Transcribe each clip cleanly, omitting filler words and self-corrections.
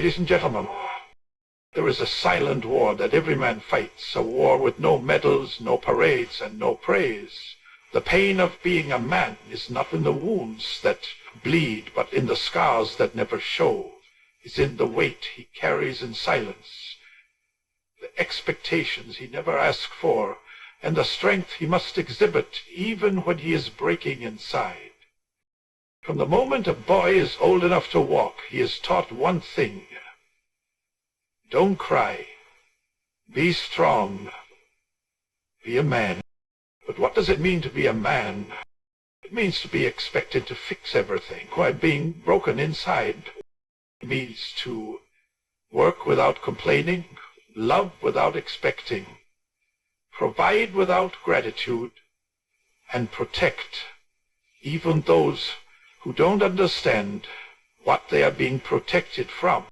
Ladies and gentlemen, there is a silent war that every man fights, a war with no medals, no parades, and no praise. The pain of being a man is not in the wounds that bleed, but in the scars that never show. It's in the weight he carries in silence, the expectations he never asked for, and the strength he must exhibit even when he is breaking inside. From the moment a boy is old enough to walk, he is taught one thing: don't cry, be strong, be a man. But what does it mean to be a man? It means to be expected to fix everything while being broken inside. It means to work without complaining, love without expecting, provide without gratitude, and protect even those who don't understand what they are being protected from.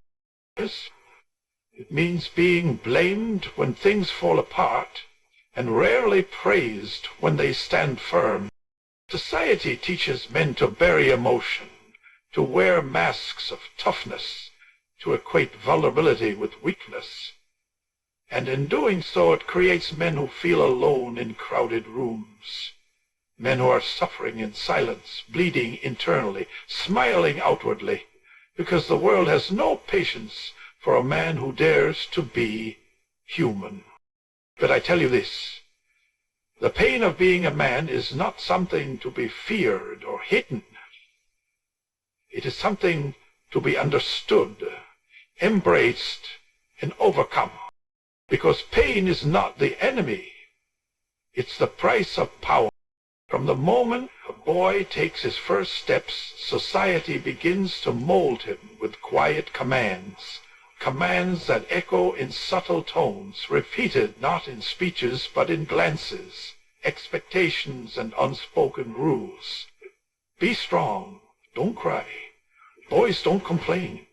It means being blamed when things fall apart and rarely praised when they stand firm. Society teaches men to bury emotion, to wear masks of toughness, to equate vulnerability with weakness. And in doing so, it creates men who feel alone in crowded rooms. Men who are suffering in silence, bleeding internally, smiling outwardly, because the world has no patience for a man who dares to be human. But I tell you this: the pain of being a man is not something to be feared or hidden. It is something to be understood, embraced, and overcome. Because pain is not the enemy. It's the price of power. From the moment a boy takes his first steps, society begins to mold him with quiet commands. Commands that echo in subtle tones, repeated not in speeches but in glances, expectations and unspoken rules. Be strong, don't cry, boys don't complain.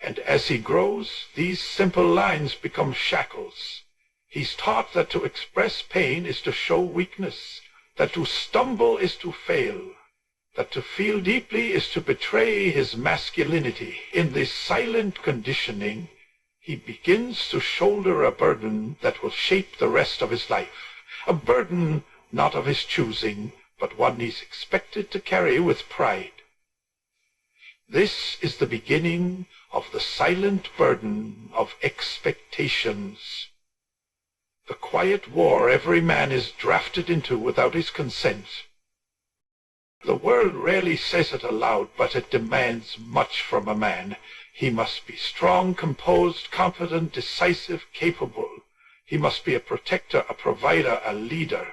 And as he grows, these simple lines become shackles. He's taught that to express pain is to show weakness, that to stumble is to fail, that to feel deeply is to betray his masculinity. In this silent conditioning, he begins to shoulder a burden that will shape the rest of his life. A burden not of his choosing, but one he's expected to carry with pride. This is the beginning of the silent burden of expectations. The quiet war every man is drafted into without his consent. The world rarely says it aloud, but it demands much from a man. He must be strong, composed, confident, decisive, capable. He must be a protector, a provider, a leader.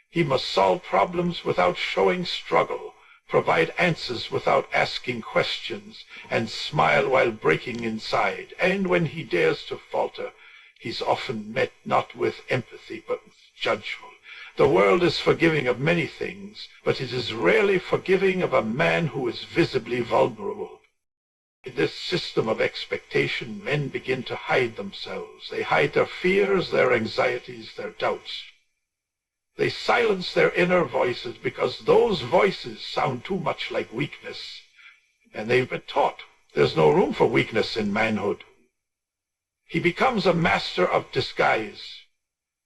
He must solve problems without showing struggle, provide answers without asking questions, and smile while breaking inside. And when he dares to falter, he's often met not with empathy but with judgment. The world is forgiving of many things, but it is rarely forgiving of a man who is visibly vulnerable. In this system of expectation, men begin to hide themselves. They hide their fears, their anxieties, their doubts. They silence their inner voices because those voices sound too much like weakness. And they've been taught there's no room for weakness in manhood. He becomes a master of disguise,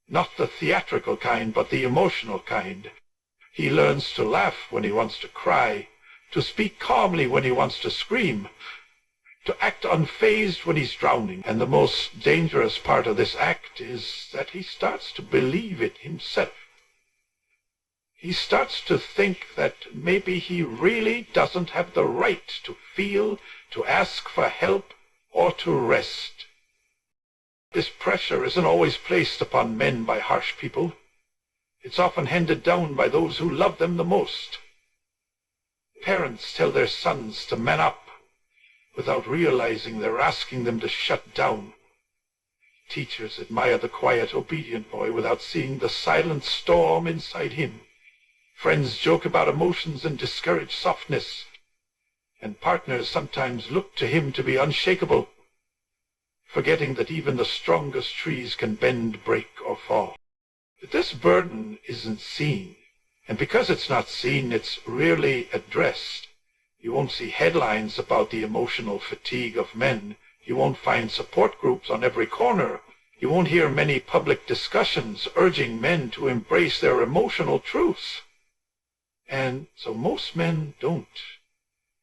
not the theatrical kind, but the emotional kind. He learns to laugh when he wants to cry, to speak calmly when he wants to scream, to act unfazed when he's drowning. And the most dangerous part of this act is that he starts to believe it himself. He starts to think that maybe he really doesn't have the right to feel, to ask for help, or to rest. This pressure isn't always placed upon men by harsh people. It's often handed down by those who love them the most. Parents tell their sons to man up without realizing they're asking them to shut down. Teachers admire the quiet, obedient boy without seeing the silent storm inside him. Friends joke about emotions and discourage softness, and partners sometimes look to him to be unshakable, forgetting that even the strongest trees can bend, break, or fall. But this burden isn't seen, and because it's not seen, it's rarely addressed. You won't see headlines about the emotional fatigue of men, You won't find support groups on every corner. You won't hear many public discussions urging men to embrace their emotional truths. And so most men don't.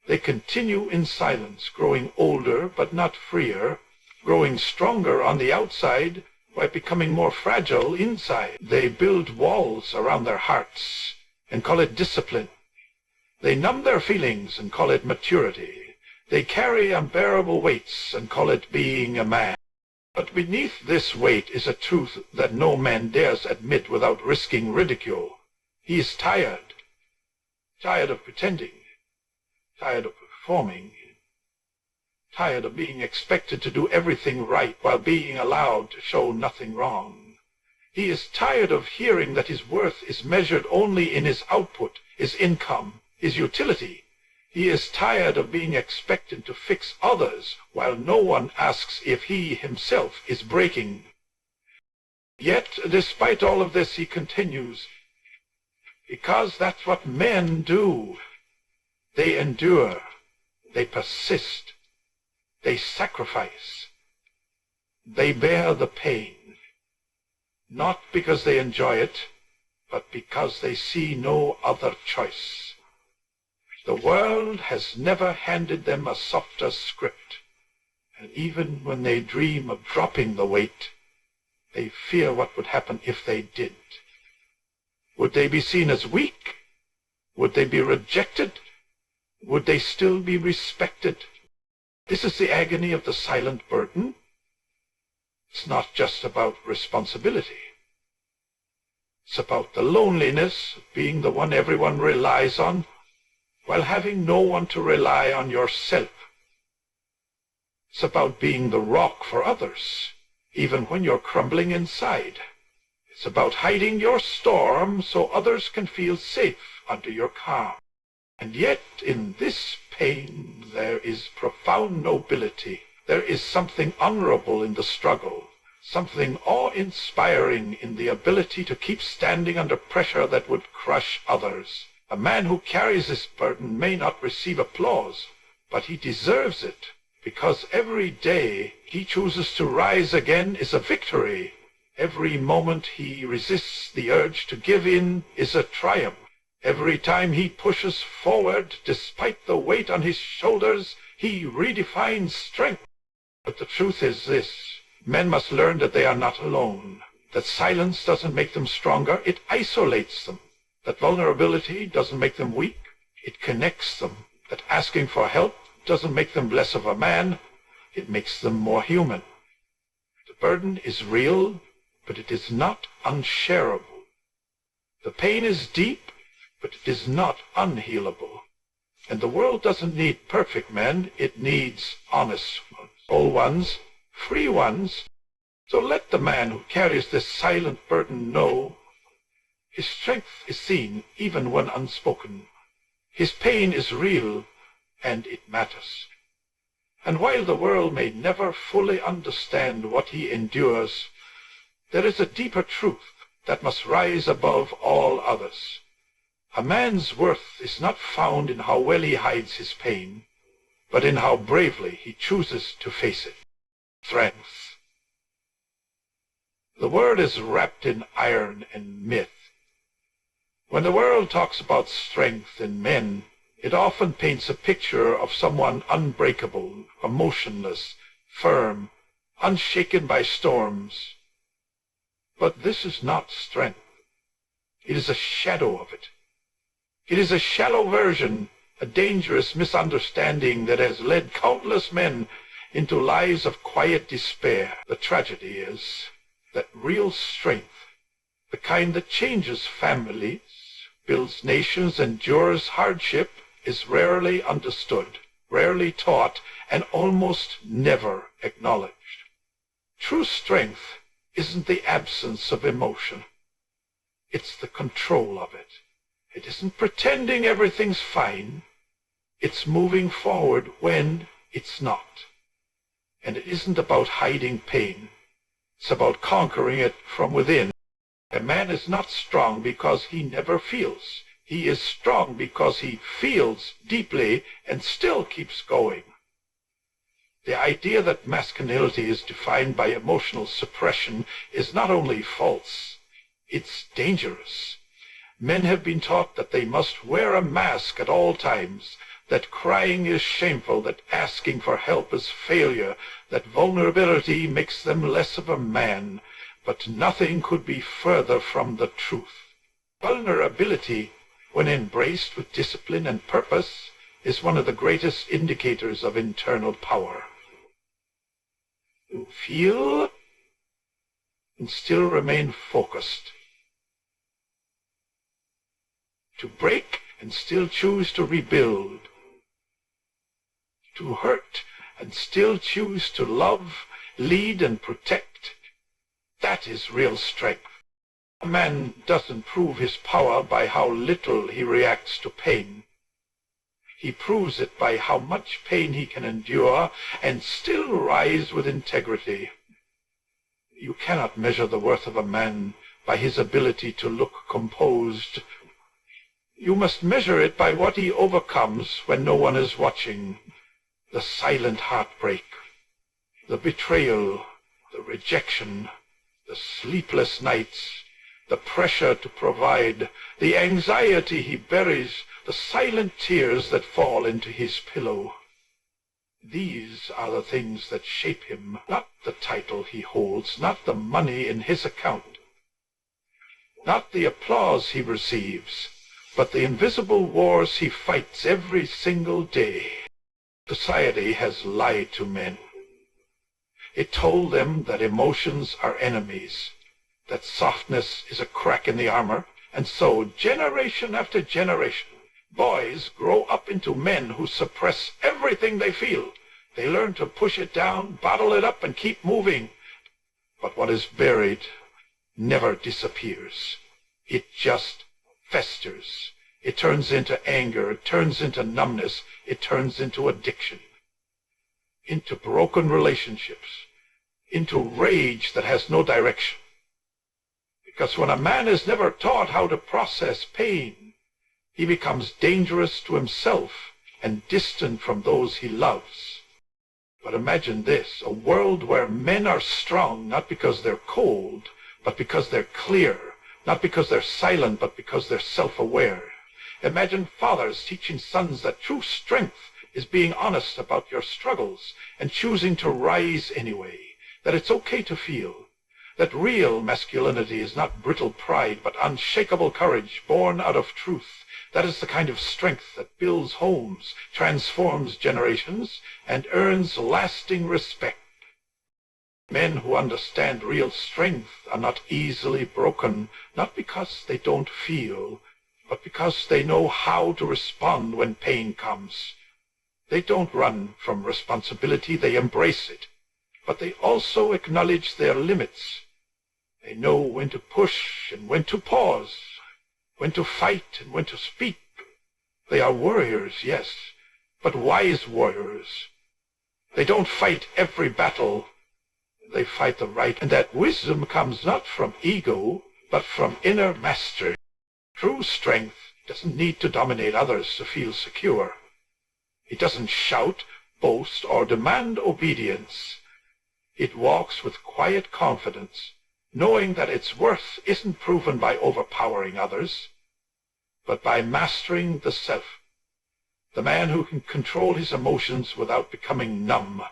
They continue in silence, growing older but not freer, growing stronger on the outside by becoming more fragile inside. They build walls around their hearts and call it discipline. They numb their feelings and call it maturity. They carry unbearable weights and call it being a man. But beneath this weight is a truth that no man dares admit without risking ridicule. He is tired of pretending, tired of performing, tired of being expected to do everything right while being allowed to show nothing wrong. He is tired of hearing that his worth is measured only in his output, his income, his utility. He is tired of being expected to fix others while no one asks if he himself is breaking. Yet, despite all of this, he continues, because that's what men do. They endure, they persist, they sacrifice, they bear the pain, not because they enjoy it, but because they see no other choice. The world has never handed them a softer script, and even when they dream of dropping the weight, they fear what would happen if they did. Would they be seen as weak? Would they be rejected? Would they still be respected? This is the agony of the silent burden. It's not just about responsibility. It's about the loneliness of being the one everyone relies on, while having no one to rely on yourself. It's about being the rock for others, even when you're crumbling inside. It's about hiding your storm so others can feel safe under your calm. And yet, in this pain, there is profound nobility. There is something honorable in the struggle, something awe-inspiring in the ability to keep standing under pressure that would crush others. A man who carries this burden may not receive applause, but he deserves it, because every day he chooses to rise again is a victory. Every moment he resists the urge to give in is a triumph. Every time he pushes forward, despite the weight on his shoulders, he redefines strength. But the truth is this: men must learn that they are not alone, that silence doesn't make them stronger, it isolates them. That vulnerability doesn't make them weak, it connects them. That asking for help doesn't make them less of a man, it makes them more human. The burden is real, but it is not unshareable. The pain is deep, but it is not unhealable. And the world doesn't need perfect men, it needs honest ones, whole ones, free ones. So let the man who carries this silent burden know his strength is seen even when unspoken. His pain is real, and it matters. And while the world may never fully understand what he endures, there is a deeper truth that must rise above all others. A man's worth is not found in how well he hides his pain, but in how bravely he chooses to face it. Strength. The word is wrapped in iron and myth. When the world talks about strength in men, it often paints a picture of someone unbreakable, emotionless, firm, unshaken by storms. But this is not strength. It is a shadow of it. It is a shallow version, a dangerous misunderstanding that has led countless men into lives of quiet despair. The tragedy is that real strength, the kind that changes families, builds nations, endures hardship, is rarely understood, rarely taught, and almost never acknowledged. True strength isn't the absence of emotion. It's the control of it. It isn't pretending everything's fine. It's moving forward when it's not. And it isn't about hiding pain. It's about conquering it from within. A man is not strong because he never feels. He is strong because he feels deeply and still keeps going. The idea that masculinity is defined by emotional suppression is not only false, it's dangerous. Men have been taught that they must wear a mask at all times, that crying is shameful, that asking for help is failure, that vulnerability makes them less of a man. But nothing could be further from the truth. Vulnerability, when embraced with discipline and purpose, is one of the greatest indicators of internal power. To feel and still remain focused. To break and still choose to rebuild. To hurt and still choose to love, lead, and protect. That is real strength. A man doesn't prove his power by how little he reacts to pain. He proves it by how much pain he can endure and still rise with integrity. You cannot measure the worth of a man by his ability to look composed. You must measure it by what he overcomes when no one is watching. The silent heartbreak, the betrayal, the rejection, the sleepless nights, the pressure to provide, the anxiety he buries, the silent tears that fall into his pillow. These are the things that shape him, not the title he holds, not the money in his account, not the applause he receives, but the invisible wars he fights every single day. Society has lied to men. It told them that emotions are enemies, that softness is a crack in the armor, and so, generation after generation, boys grow up into men who suppress everything they feel. They learn to push it down, bottle it up, and keep moving. But what is buried never disappears. It just festers. It turns into anger, it turns into numbness, it turns into addiction, into broken relationships, into rage that has no direction. Because when a man is never taught how to process pain, he becomes dangerous to himself and distant from those he loves. But imagine this, a world where men are strong not because they're cold, but because they're clear, not because they're silent, but because they're self-aware. Imagine fathers teaching sons that true strength is being honest about your struggles and choosing to rise anyway, that it's okay to feel, that real masculinity is not brittle pride, but unshakable courage born out of truth. That is the kind of strength that builds homes, transforms generations, and earns lasting respect. Men who understand real strength are not easily broken, not because they don't feel, but because they know how to respond when pain comes. They don't run from responsibility, they embrace it. But they also acknowledge their limits. They know when to push and when to pause, when to fight and when to speak. They are warriors, yes, but wise warriors. They don't fight every battle. They fight the right, and that wisdom comes not from ego, but from inner mastery. True strength doesn't need to dominate others to feel secure. It doesn't shout, boast, or demand obedience. It walks with quiet confidence, knowing that its worth isn't proven by overpowering others, but by mastering the self. The man who can control his emotions without becoming numb,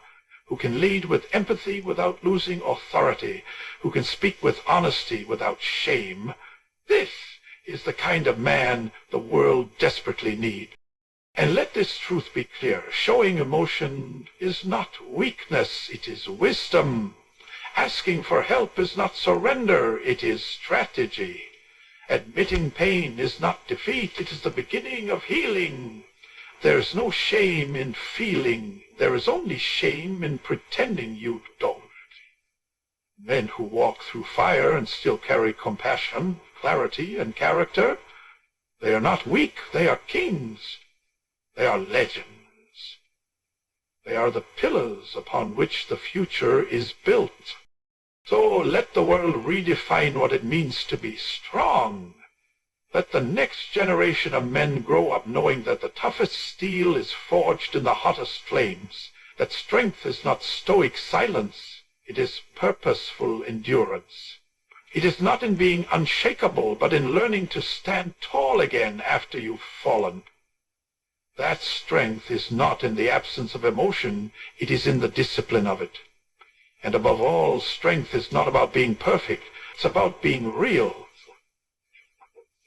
who can lead with empathy without losing authority, who can speak with honesty without shame. This is the kind of man the world desperately needs. And let this truth be clear. Showing emotion is not weakness, it is wisdom. Asking for help is not surrender, it is strategy. Admitting pain is not defeat, it is the beginning of healing. There is no shame in feeling, there is only shame in pretending you don't. Men who walk through fire and still carry compassion, clarity, and character, they are not weak, they are kings. They are legends. They are the pillars upon which the future is built. So let the world redefine what it means to be strong. Let the next generation of men grow up knowing that the toughest steel is forged in the hottest flames, that strength is not stoic silence, it is purposeful endurance. It is not in being unshakable, but in learning to stand tall again after you've fallen. That strength is not in the absence of emotion, it is in the discipline of it. And above all, strength is not about being perfect, it's about being real,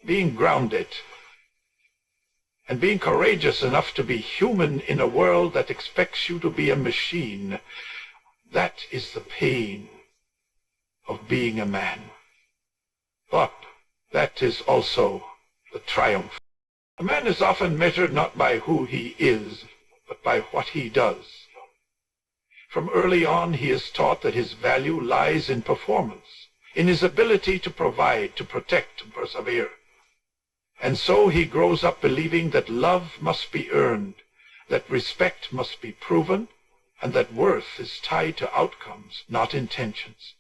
being grounded, and being courageous enough to be human in a world that expects you to be a machine. That is the pain of being a man. But that is also the triumph. A man is often measured not by who he is, but by what he does. From early on he is taught that his value lies in performance, in his ability to provide, to protect, to persevere. And so he grows up believing that love must be earned, that respect must be proven, and that worth is tied to outcomes, not intentions.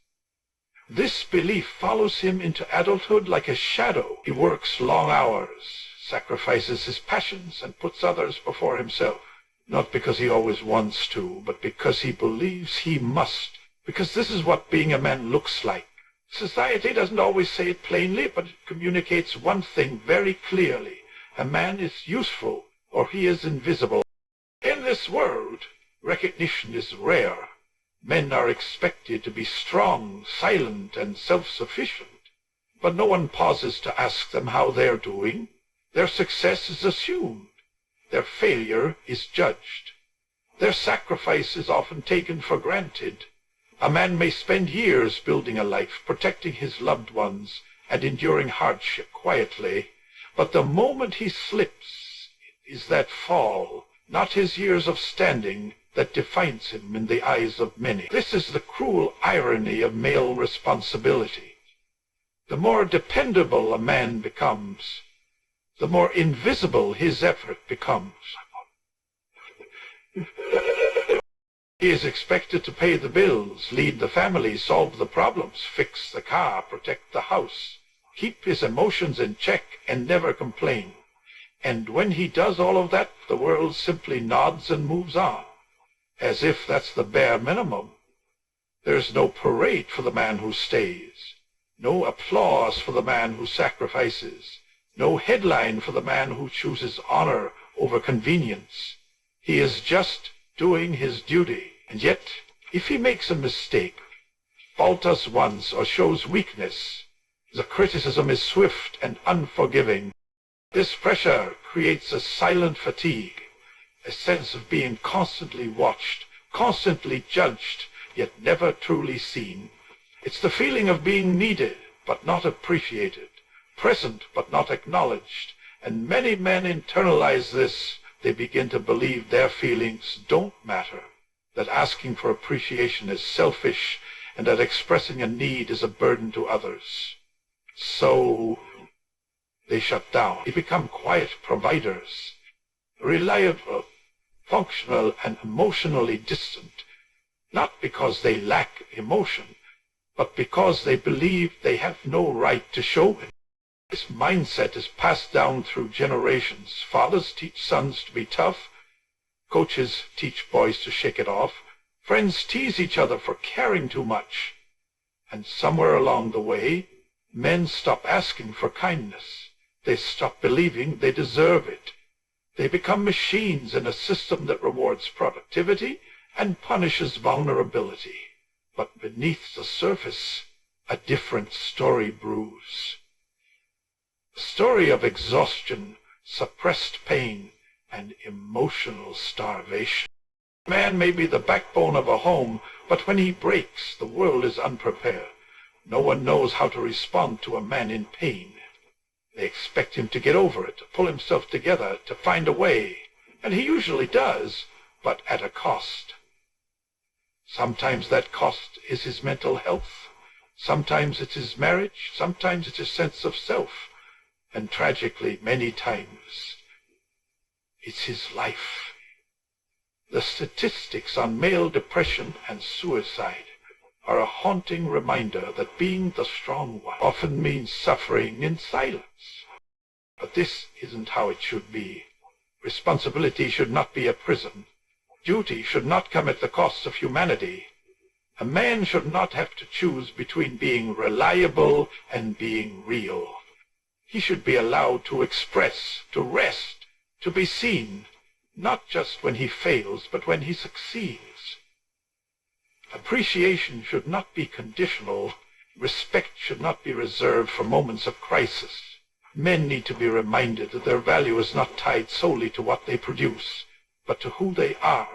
This belief follows him into adulthood like a shadow. He works long hours, sacrifices his passions, and puts others before himself, not because he always wants to, but because he believes he must, because this is what being a man looks like. Society doesn't always say it plainly, but it communicates one thing very clearly. A man is useful, or he is invisible. In this world, recognition is rare. Men are expected to be strong, silent, and self-sufficient. But no one pauses to ask them how they're doing. Their success is assumed. Their failure is judged. Their sacrifice is often taken for granted. A man may spend years building a life, protecting his loved ones, and enduring hardship quietly. But the moment he slips, it is that fall, not his years of standing, that defines him in the eyes of many. This is the cruel irony of male responsibility. The more dependable a man becomes, the more invisible his effort becomes. He is expected to pay the bills, lead the family, solve the problems, fix the car, protect the house, keep his emotions in check, and never complain. And when he does all of that, the world simply nods and moves on, as if that's the bare minimum. There's no parade for the man who stays, no applause for the man who sacrifices, no headline for the man who chooses honor over convenience. He is just doing his duty. And yet, if he makes a mistake, falters once, or shows weakness, the criticism is swift and unforgiving. This pressure creates a silent fatigue, a sense of being constantly watched, constantly judged, yet never truly seen. It's the feeling of being needed, but not appreciated, present, but not acknowledged. And many men internalize this. They begin to believe their feelings don't matter, that asking for appreciation is selfish, and that expressing a need is a burden to others. So they shut down. They become quiet providers, reliable, functional, and emotionally distant, not because they lack emotion, but because they believe they have no right to show it. This mindset is passed down through generations. Fathers teach sons to be tough. Coaches teach boys to shake it off. Friends tease each other for caring too much. And somewhere along the way, men stop asking for kindness. They stop believing they deserve it. They become machines in a system that rewards productivity and punishes vulnerability. But beneath the surface, a different story brews. A story of exhaustion, suppressed pain, and emotional starvation. Man may be the backbone of a home, but when he breaks, the world is unprepared. No one knows how to respond to a man in pain. They expect him to get over it, to pull himself together, to find a way. And he usually does, but at a cost. Sometimes that cost is his mental health. Sometimes it's his marriage. Sometimes it's his sense of self. And tragically, many times, it's his life. The statistics on male depression and suicide are a haunting reminder that being the strong one often means suffering in silence. But this isn't how it should be. Responsibility should not be a prison. Duty should not come at the cost of humanity. A man should not have to choose between being reliable and being real. He should be allowed to express, to rest, to be seen, not just when he fails, but when he succeeds. Appreciation should not be conditional. Respect should not be reserved for moments of crisis. Men need to be reminded that their value is not tied solely to what they produce, but to who they are.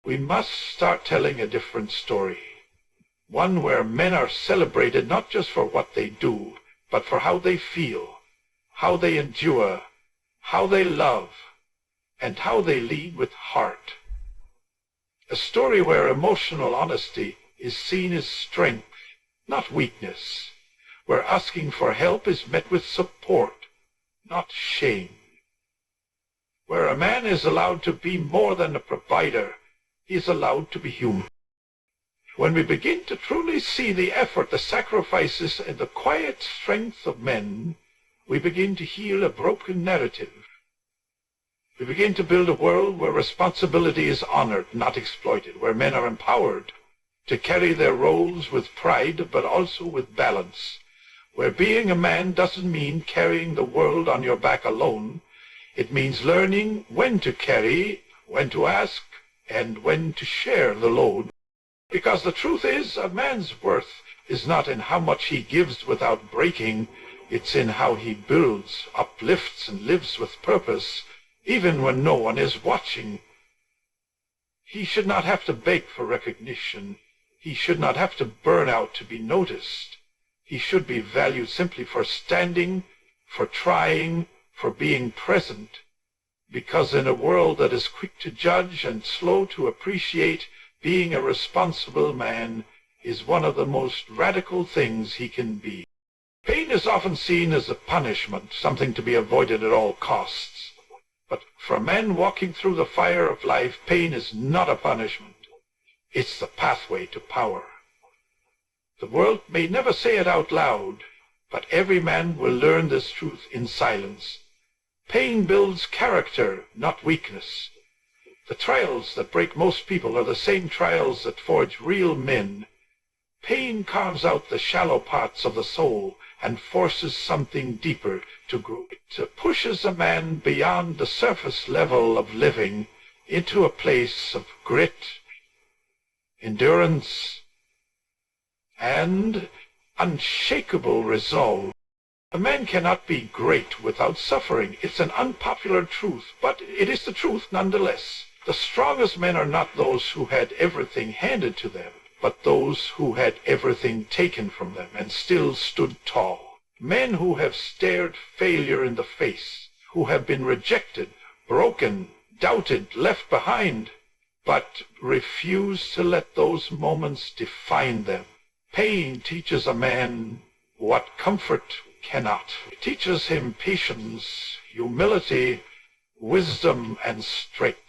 We must start telling a different story, one where men are celebrated not just for what they do, but for how they feel, how they endure, how they love, and how they lead with heart. A story where emotional honesty is seen as strength, not weakness, where asking for help is met with support, not shame, where a man is allowed to be more than a provider, he is allowed to be human. When we begin to truly see the effort, the sacrifices, and the quiet strength of men, we begin to heal a broken narrative. We begin to build a world where responsibility is honored, not exploited, where men are empowered to carry their roles with pride, but also with balance, where being a man doesn't mean carrying the world on your back alone. It means learning when to carry, when to ask, and when to share the load. Because the truth is, a man's worth is not in how much he gives without breaking, it's in how he builds, uplifts, and lives with purpose, even when no one is watching. He should not have to beg for recognition. He should not have to burn out to be noticed. He should be valued simply for standing, for trying, for being present. Because in a world that is quick to judge and slow to appreciate, being a responsible man is one of the most radical things he can be. Pain is often seen as a punishment, something to be avoided at all costs. But for men walking through the fire of life, pain is not a punishment. It's the pathway to power. The world may never say it out loud, but every man will learn this truth in silence. Pain builds character, not weakness. The trials that break most people are the same trials that forge real men. Pain carves out the shallow parts of the soul and forces something deeper to grow. It pushes a man beyond the surface level of living into a place of grit, endurance, and unshakable resolve. A man cannot be great without suffering. It's an unpopular truth, but it is the truth nonetheless. The strongest men are not those who had everything handed to them, but those who had everything taken from them and still stood tall. Men who have stared failure in the face, who have been rejected, broken, doubted, left behind, but refuse to let those moments define them. Pain teaches a man what comfort cannot. It teaches him patience, humility, wisdom, and strength.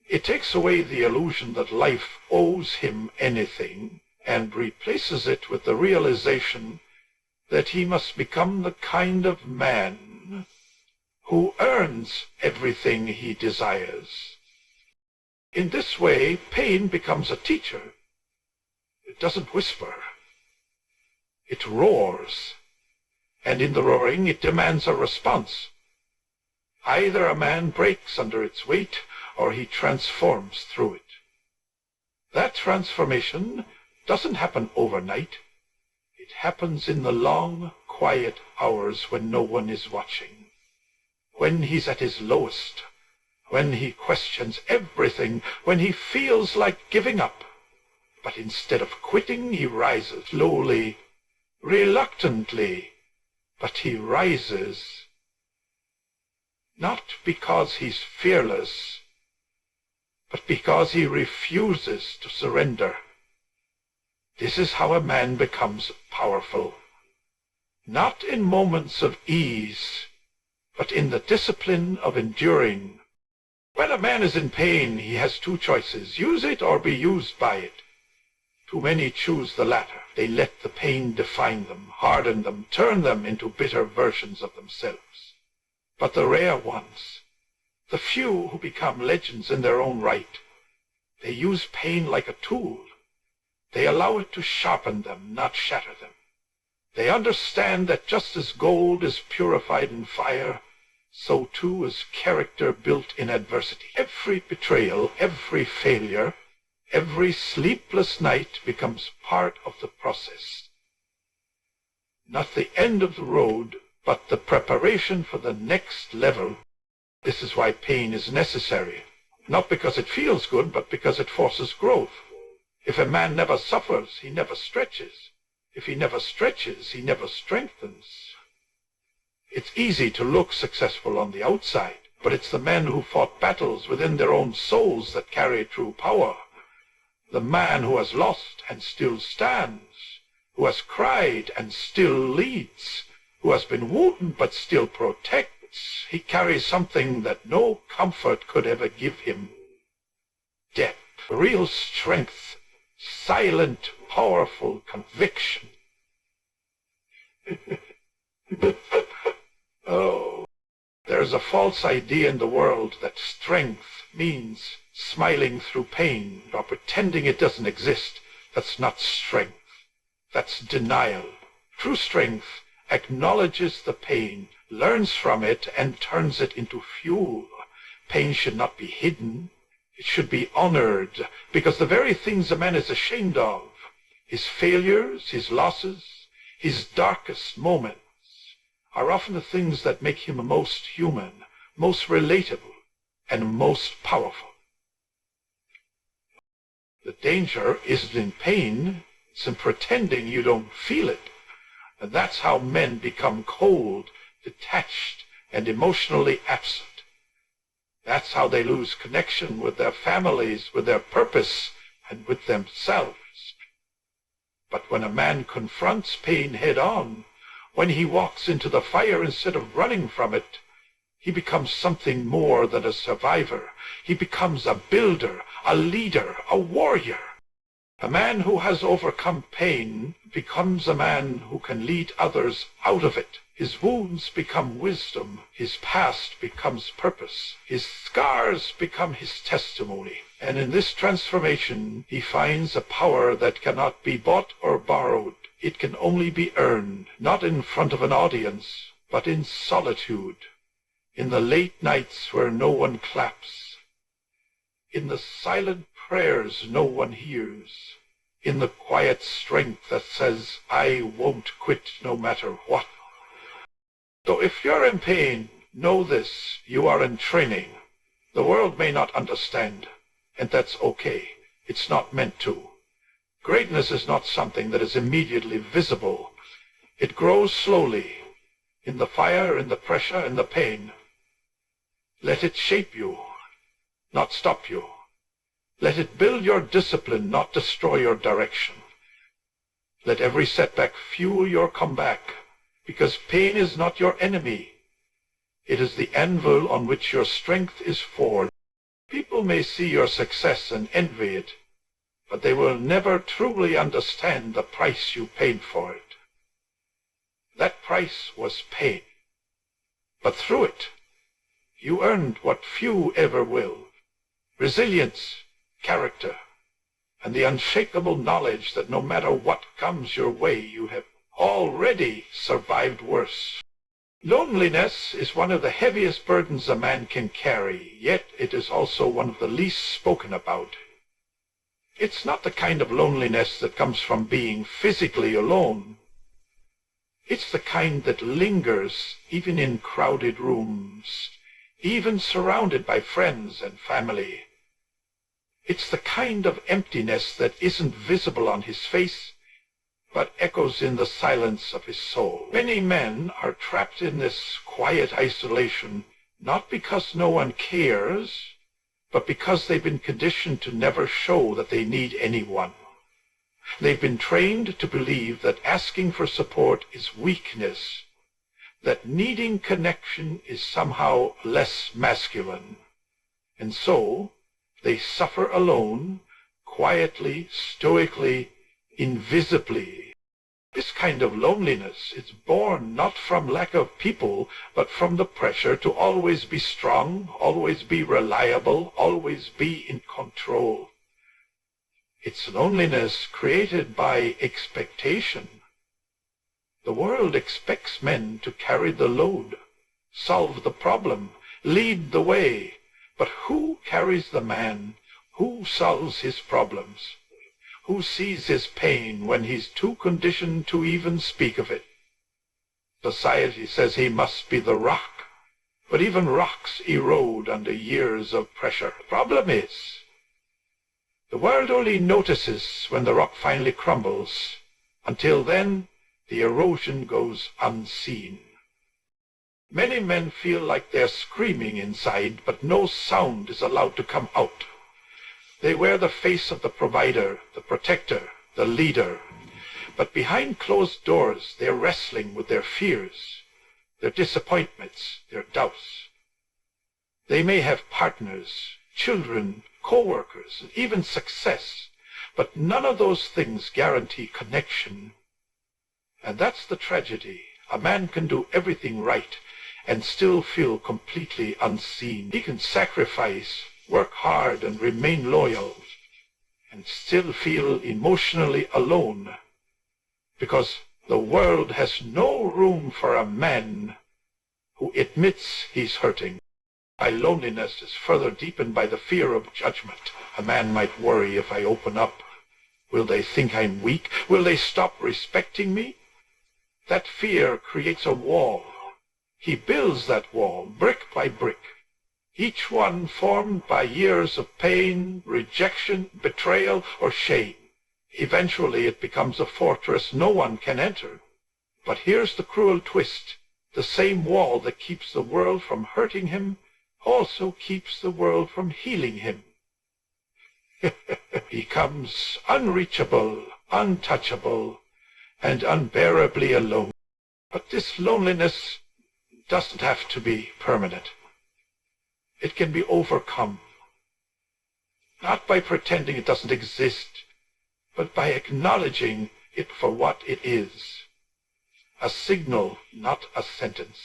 It takes away the illusion that life owes him anything and replaces it with the realization that he must become the kind of man who earns everything he desires. In this way, pain becomes a teacher. It doesn't whisper. It roars. And in the roaring, it demands a response. Either a man breaks under its weight, or he transforms through it. That transformation doesn't happen overnight. It happens in the long, quiet hours when no one is watching. When he's at his lowest, when he questions everything, when he feels like giving up. But instead of quitting, he rises slowly, reluctantly, but he rises. Not because he's fearless, but because he refuses to surrender. This is how a man becomes powerful. Not in moments of ease, but in the discipline of enduring. When a man is in pain, he has two choices: use it or be used by it. Too many choose the latter. They let the pain define them, harden them, turn them into bitter versions of themselves. But the rare ones, The few who become legends in their own right, they use pain like a tool. They allow it to sharpen them, not shatter them. They understand that just as gold is purified in fire, so too is character built in adversity. Every betrayal, every failure, every sleepless night becomes part of the process. Not the end of the road, but the preparation for the next level. This is why pain is necessary. Not because it feels good, but because it forces growth. If a man never suffers, he never stretches. If he never stretches, he never strengthens. It's easy to look successful on the outside, but it's the men who fought battles within their own souls that carry true power. The man who has lost and still stands, who has cried and still leads, who has been wounded but still protects. He carries something that no comfort could ever give him. Depth, real strength, silent, powerful conviction. Oh, there's a false idea in the world that strength means smiling through pain or pretending it doesn't exist. That's not strength. That's denial. True strength acknowledges the pain, learns from it, and turns it into fuel. Pain should not be hidden. It should be honored, because the very things a man is ashamed of, his failures, his losses, his darkest moments, are often the things that make him most human, most relatable, and most powerful. The danger isn't in pain, it's in pretending you don't feel it. And that's how men become cold, detached, and emotionally absent. That's how they lose connection with their families, with their purpose, and with themselves. But when a man confronts pain head on, when he walks into the fire instead of running from it, he becomes something more than a survivor. He becomes a builder, a leader, a warrior. A man who has overcome pain becomes a man who can lead others out of it. His wounds become wisdom. His past becomes purpose. His scars become his testimony. And in this transformation, he finds a power that cannot be bought or borrowed. It can only be earned, not in front of an audience, but in solitude, in the late nights where no one claps, in the silent prayers no one hears, in the quiet strength that says, I won't quit no matter what. So if you're in pain, know this, you are in training. The world may not understand, and that's okay. It's not meant to. Greatness is not something that is immediately visible. It grows slowly, in the fire, in the pressure, in the pain. Let it shape you, not stop you. Let it build your discipline, not destroy your direction. Let every setback fuel your comeback, because pain is not your enemy. It is the anvil on which your strength is forged. People may see your success and envy it, but they will never truly understand the price you paid for it. That price was pain, but through it, you earned what few ever will: resilience, character, and the unshakable knowledge that no matter what comes your way, you have already survived worse. Loneliness is one of the heaviest burdens a man can carry, yet it is also one of the least spoken about. It's not the kind of loneliness that comes from being physically alone. It's the kind that lingers even in crowded rooms, even surrounded by friends and family. It's the kind of emptiness that isn't visible on his face, but echoes in the silence of his soul. Many men are trapped in this quiet isolation, not because no one cares, but because they've been conditioned to never show that they need anyone. They've been trained to believe that asking for support is weakness, that needing connection is somehow less masculine. And so, they suffer alone, quietly, stoically, invisibly. This kind of loneliness is born not from lack of people, but from the pressure to always be strong, always be reliable, always be in control. It's loneliness created by expectation. The world expects men to carry the load, solve the problem, lead the way. But who carries the man? Who solves his problems? Who sees his pain when he's too conditioned to even speak of it? Society says he must be the rock, but even rocks erode under years of pressure. The problem is, the world only notices when the rock finally crumbles. Until then, the erosion goes unseen. Many men feel like they're screaming inside, but no sound is allowed to come out. They wear the face of the provider, the protector, the leader. But behind closed doors, they're wrestling with their fears, their disappointments, their doubts. They may have partners, children, co-workers, and even success, but none of those things guarantee connection. And that's the tragedy. A man can do everything right and still feel completely unseen. He can sacrifice, work hard, and remain loyal, and still feel emotionally alone, because the world has no room for a man who admits he's hurting. My loneliness is further deepened by the fear of judgment. A man might worry, if I open up, will they think I'm weak? Will they stop respecting me? That fear creates a wall. He builds that wall brick by brick, each one formed by years of pain, rejection, betrayal, or shame. Eventually it becomes a fortress no one can enter. But here's the cruel twist. The same wall that keeps the world from hurting him also keeps the world from healing him. He becomes unreachable, untouchable, and unbearably alone. But this loneliness doesn't have to be permanent. It can be overcome, not by pretending it doesn't exist, but by acknowledging it for what it is. A signal, not a sentence.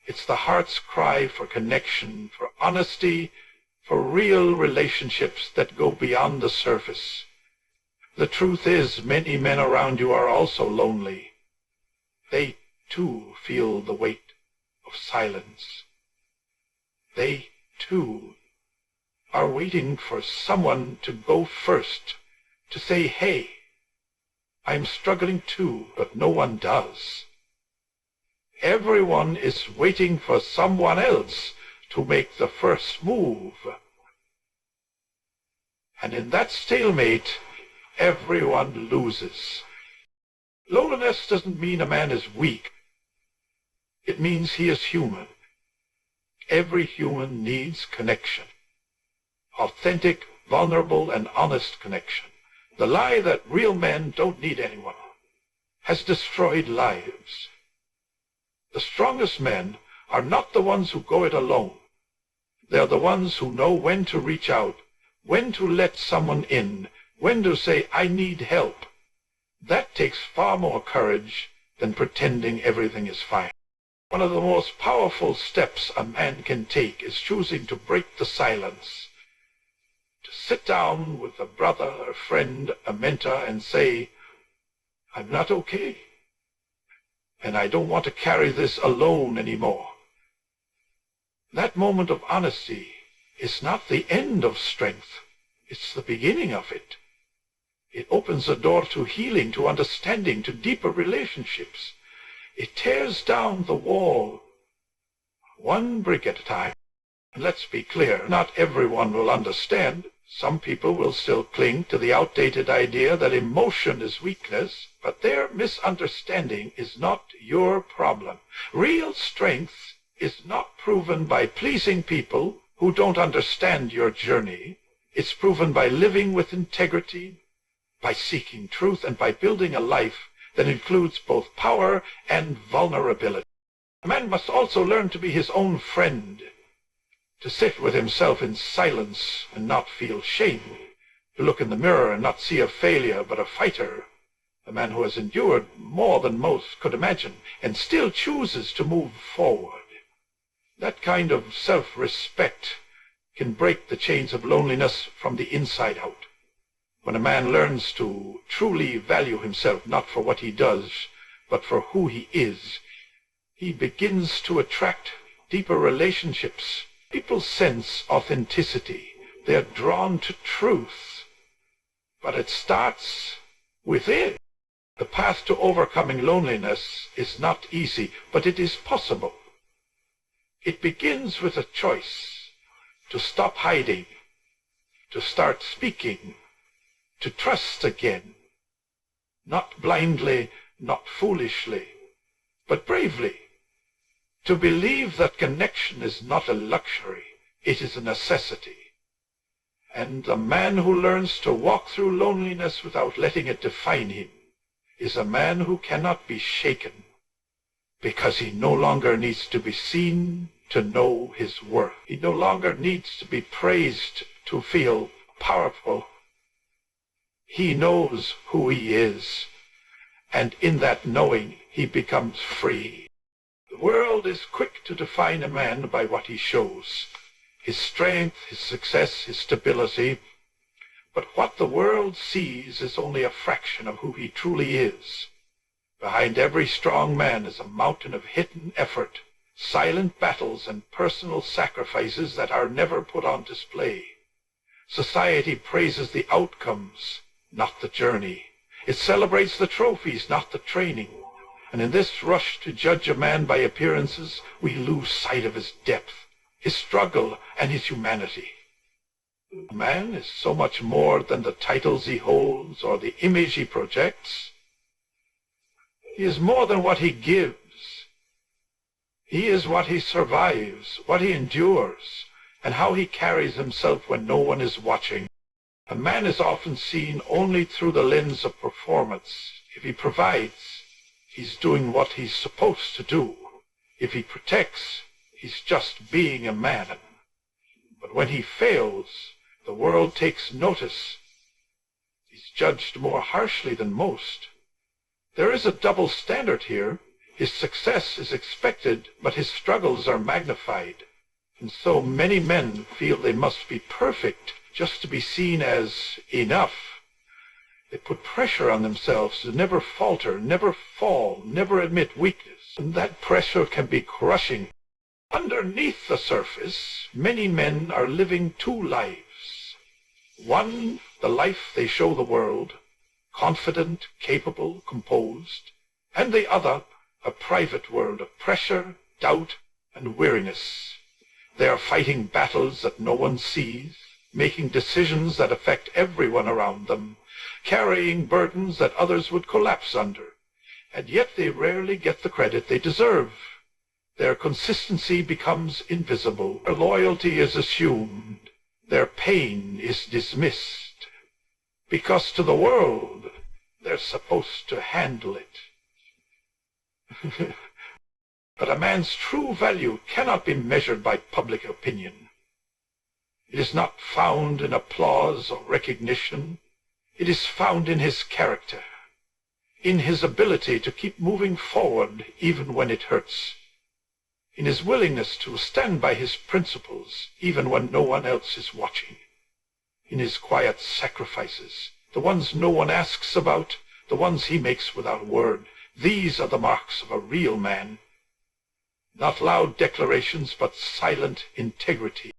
It's the heart's cry for connection, for honesty, for real relationships that go beyond the surface. The truth is, many men around you are also lonely. They, too, feel the weight of silence. They, too, are waiting for someone to go first, to say, hey, I'm struggling too, but no one does. Everyone is waiting for someone else to make the first move. And in that stalemate, everyone loses. Loneliness doesn't mean a man is weak. It means he is human. Every human needs connection. Authentic, vulnerable, and honest connection. The lie that real men don't need anyone has destroyed lives. The strongest men are not the ones who go it alone. They are the ones who know when to reach out, when to let someone in, when to say, I need help. That takes far more courage than pretending everything is fine. One of the most powerful steps a man can take is choosing to break the silence. To sit down with a brother, a friend, a mentor, and say, I'm not okay, and I don't want to carry this alone anymore. That moment of honesty is not the end of strength. It's the beginning of it. It opens a door to healing, to understanding, to deeper relationships. It tears down the wall, one brick at a time. And let's be clear, not everyone will understand. Some people will still cling to the outdated idea that emotion is weakness, but their misunderstanding is not your problem. Real strength is not proven by pleasing people who don't understand your journey. It's proven by living with integrity, by seeking truth, and by building a life that includes both power and vulnerability. A man must also learn to be his own friend, to sit with himself in silence and not feel shame, to look in the mirror and not see a failure but a fighter, a man who has endured more than most could imagine, and still chooses to move forward. That kind of self-respect can break the chains of loneliness from the inside out. When a man learns to truly value himself, not for what he does, but for who he is, he begins to attract deeper relationships. People sense authenticity. They are drawn to truth. But it starts within. The path to overcoming loneliness is not easy, but it is possible. It begins with a choice to stop hiding, to start speaking, to trust again, not blindly, not foolishly, but bravely, to believe that connection is not a luxury, it is a necessity. And the man who learns to walk through loneliness without letting it define him is a man who cannot be shaken, because he no longer needs to be seen to know his worth. He no longer needs to be praised to feel powerful. He knows who he is, and in that knowing he becomes free. The world is quick to define a man by what he shows, his strength, his success, his stability. But what the world sees is only a fraction of who he truly is. Behind every strong man is a mountain of hidden effort, silent battles and personal sacrifices that are never put on display. Society praises the outcomes, not the journey. It celebrates the trophies, not the training. And in this rush to judge a man by appearances, we lose sight of his depth, his struggle, and his humanity. A man is so much more than the titles he holds or the image he projects. He is more than what he gives. He is what he survives, what he endures, and how he carries himself when no one is watching. A man is often seen only through the lens of performance. If he provides, he's doing what he's supposed to do. If he protects, he's just being a man. But when he fails, the world takes notice. He's judged more harshly than most. There is a double standard here. His success is expected, but his struggles are magnified. And so many men feel they must be perfect just to be seen as enough. They put pressure on themselves to never falter, never fall, never admit weakness. And that pressure can be crushing. Underneath the surface, many men are living two lives. One, the life they show the world, confident, capable, composed. And the other, a private world of pressure, doubt, and weariness. They are fighting battles that no one sees, making decisions that affect everyone around them, carrying burdens that others would collapse under. And yet they rarely get the credit they deserve. Their consistency becomes invisible. Their loyalty is assumed. Their pain is dismissed. Because to the world, they're supposed to handle it. But a man's true value cannot be measured by public opinion. It is not found in applause or recognition. It is found in his character, in his ability to keep moving forward even when it hurts, in his willingness to stand by his principles even when no one else is watching, in his quiet sacrifices, the ones no one asks about, the ones he makes without a word. These are the marks of a real man. Not loud declarations, but silent integrity.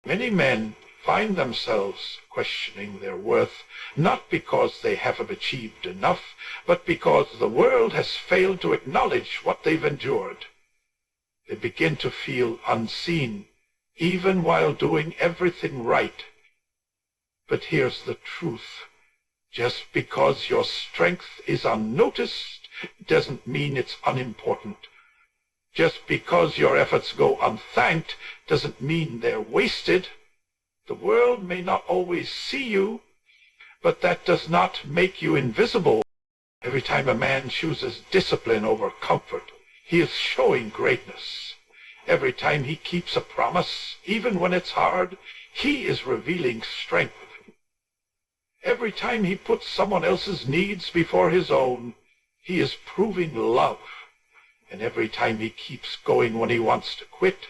Many men find themselves questioning their worth, not because they haven't achieved enough, but because the world has failed to acknowledge what they've endured. They begin to feel unseen, even while doing everything right. But here's the truth. Just because your strength is unnoticed doesn't mean it's unimportant. Just because your efforts go unthanked doesn't mean they're wasted. The world may not always see you, but that does not make you invisible. Every time a man chooses discipline over comfort, he is showing greatness. Every time he keeps a promise, even when it's hard, he is revealing strength. Every time he puts someone else's needs before his own, he is proving love. And every time he keeps going when he wants to quit,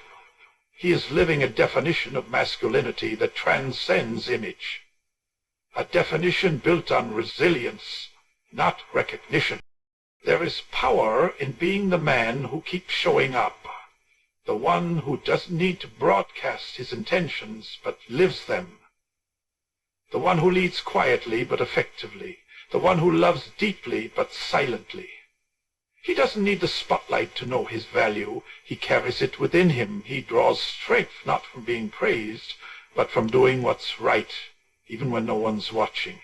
he is living a definition of masculinity that transcends image. A definition built on resilience, not recognition. There is power in being the man who keeps showing up, the one who doesn't need to broadcast his intentions but lives them, the one who leads quietly but effectively, the one who loves deeply but silently. He doesn't need the spotlight to know his value. He carries it within him. He draws strength not from being praised, but from doing what's right, even when no one's watching.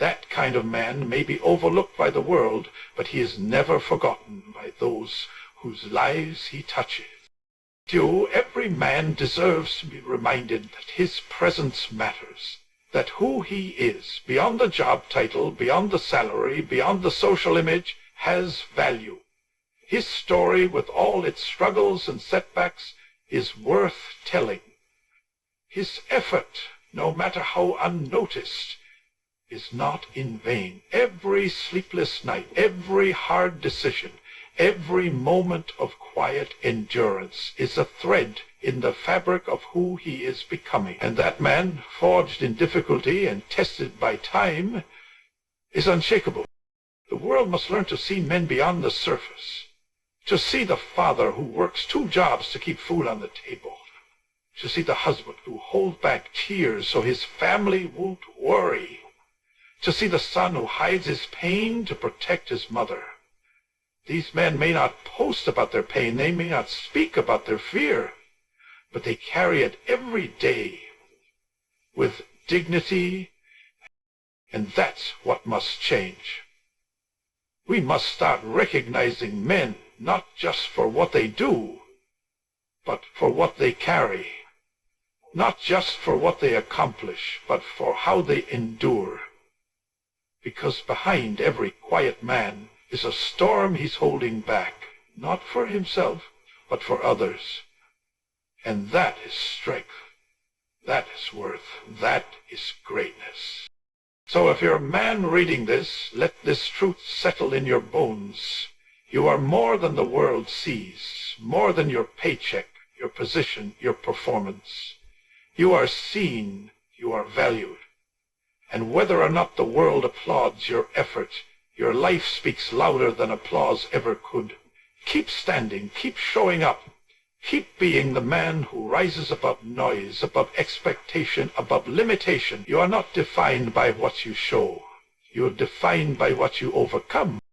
That kind of man may be overlooked by the world, but he is never forgotten by those whose lives he touches. Every man deserves to be reminded that his presence matters, that who he is, beyond the job title, beyond the salary, beyond the social image, has value. His story, with all its struggles and setbacks, is worth telling. His effort, no matter how unnoticed, is not in vain. Every sleepless night, every hard decision, every moment of quiet endurance is a thread in the fabric of who he is becoming. And that man, forged in difficulty and tested by time, is unshakable. The world must learn to see men beyond the surface, to see the father who works 2 jobs to keep food on the table, to see the husband who holds back tears so his family won't worry, to see the son who hides his pain to protect his mother. These men may not post about their pain, they may not speak about their fear, but they carry it every day with dignity, and that's what must change. We must start recognizing men not just for what they do, but for what they carry. Not just for what they accomplish, but for how they endure. Because behind every quiet man is a storm he's holding back, not for himself, but for others. And that is strength. That is worth. That is greatness. So if you're a man reading this, let this truth settle in your bones. You are more than the world sees, more than your paycheck, your position, your performance. You are seen, you are valued. And whether or not the world applauds your effort, your life speaks louder than applause ever could. Keep standing, keep showing up. Keep being the man who rises above noise, above expectation, above limitation. You are not defined by what you show. You are defined by what you overcome.